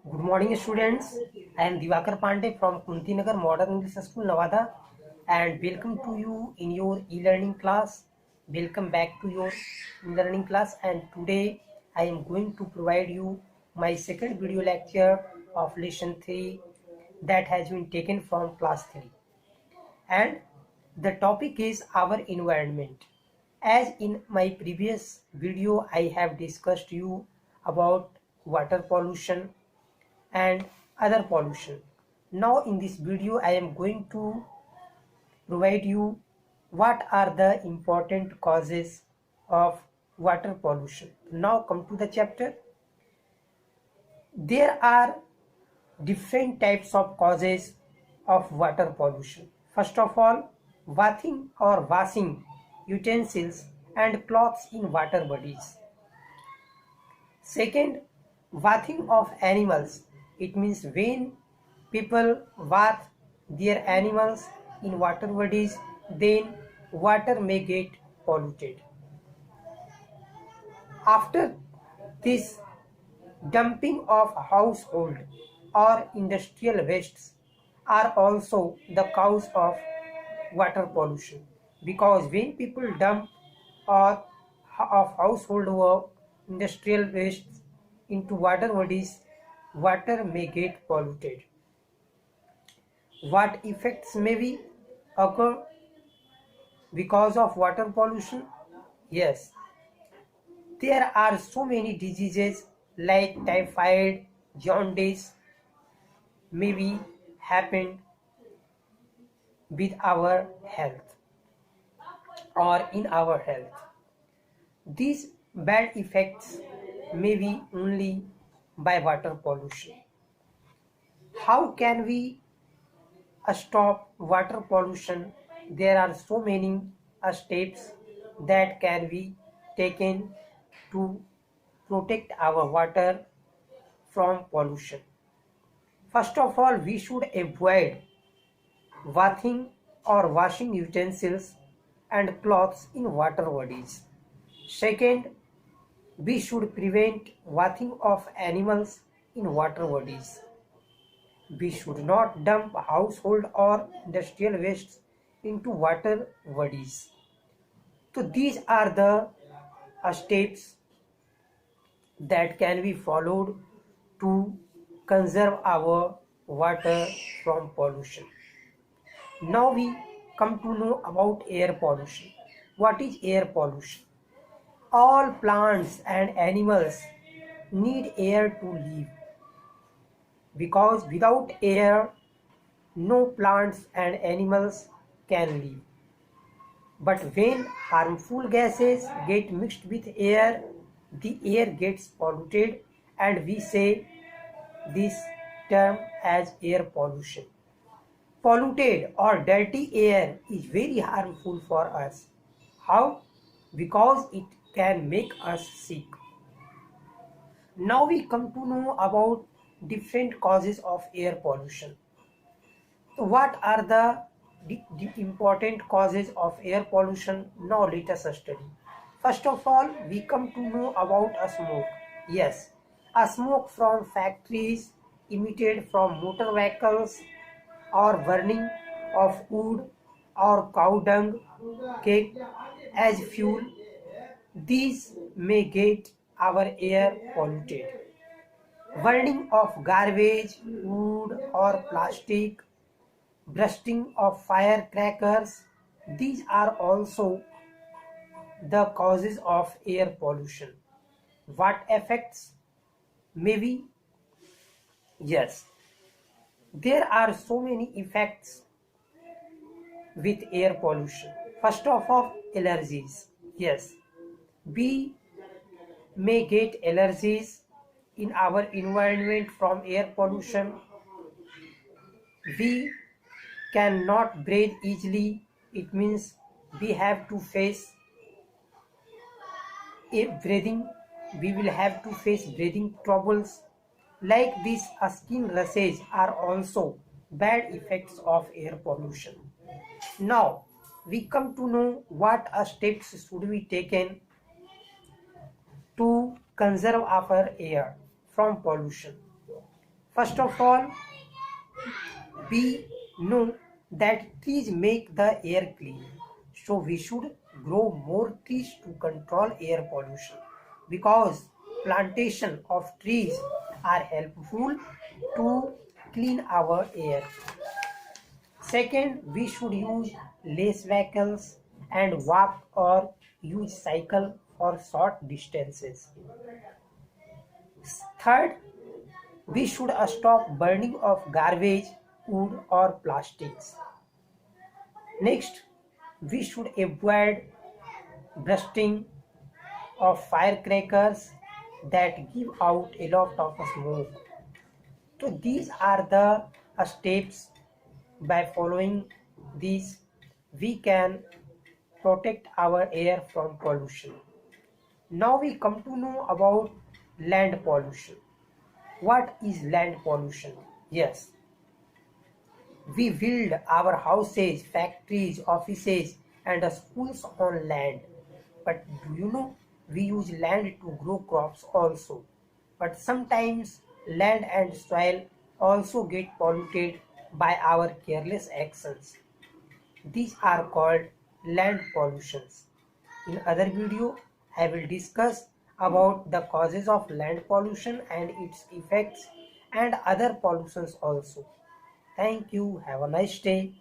Good morning, students. I am Divakar Pandey from Kuntinagar Modern English School, Nevada, and welcome to you in your e-learning class. Welcome back to your e-learning class. And today I am going to provide you my second video lecture of lesson 3 that has been taken from class 3. And the topic is our environment. As in my previous video, I have discussed you about water pollution and other pollution. Now in this video I am going to provide you what are the important causes of water pollution. Now come to the chapter. There are different types of causes of water pollution. First of all, bathing or washing utensils and clothes in water bodies. Second, bathing of animals. It means when people bath their animals in water bodies, then water may get polluted. After this, dumping of household or industrial wastes are also the cause of water pollution, because when people dump or of household or industrial wastes into water bodies, water may get polluted. What effects may be occur because of water pollution? Yes, there are so many diseases like typhoid, jaundice may be happened with our health or in our health. These bad effects may be only by water pollution. How can we stop water pollution? There are so many steps that can be taken to protect our water from pollution. First of all, we should avoid bathing or washing utensils and clothes in water bodies. Second, we should prevent bathing of animals in water bodies. We should not dump household or industrial wastes into water bodies. So these are the steps that can be followed to conserve our water from pollution. Now we come to know about air pollution. What is air pollution? All plants and animals need air to live, because without air no plants and animals can live. But when harmful gases get mixed with air, the air gets polluted, and we say this term as air pollution. Polluted or dirty air is very harmful for us. How? Because it can make us sick. Now we come to know about different causes of air pollution. So what are the important causes of air pollution? Now let us study. First of all, we come to know about a smoke. Yes, a smoke from factories, emitted from motor vehicles, or burning of wood or cow dung cake as fuel. These may get our air polluted. Burning of garbage, wood or plastic, bursting of firecrackers, these are also the causes of air pollution. What effects? Maybe, yes, there are so many effects with air pollution. First of all, allergies. Yes, we may get allergies in our environment from air pollution. We cannot breathe easily. It means we have to face a breathing. We will have to face breathing troubles. Like this, skin rashes are also bad effects of air pollution. Now, we come to know what steps should be taken to conserve our air from pollution. First of all, we know that trees make the air clean. So we should grow more trees to control air pollution because plantation of trees are helpful to clean our air. Second, we should use less vehicles and walk or use cycle for short distances. Third, we should stop burning of garbage, wood or plastics. Next, we should avoid bursting of firecrackers that give out a lot of smoke. So these are the steps. By following these, we can protect our air from pollution. Now we come to know about land pollution. What is land pollution? Yes, we build our houses, factories, offices, and schools on land. But do you know we use land to grow crops also? But sometimes land and soil also get polluted by our careless actions. These are called land pollutions. In other video, I will discuss about the causes of land pollution and its effects and other pollutions also. Thank you. Have a nice day.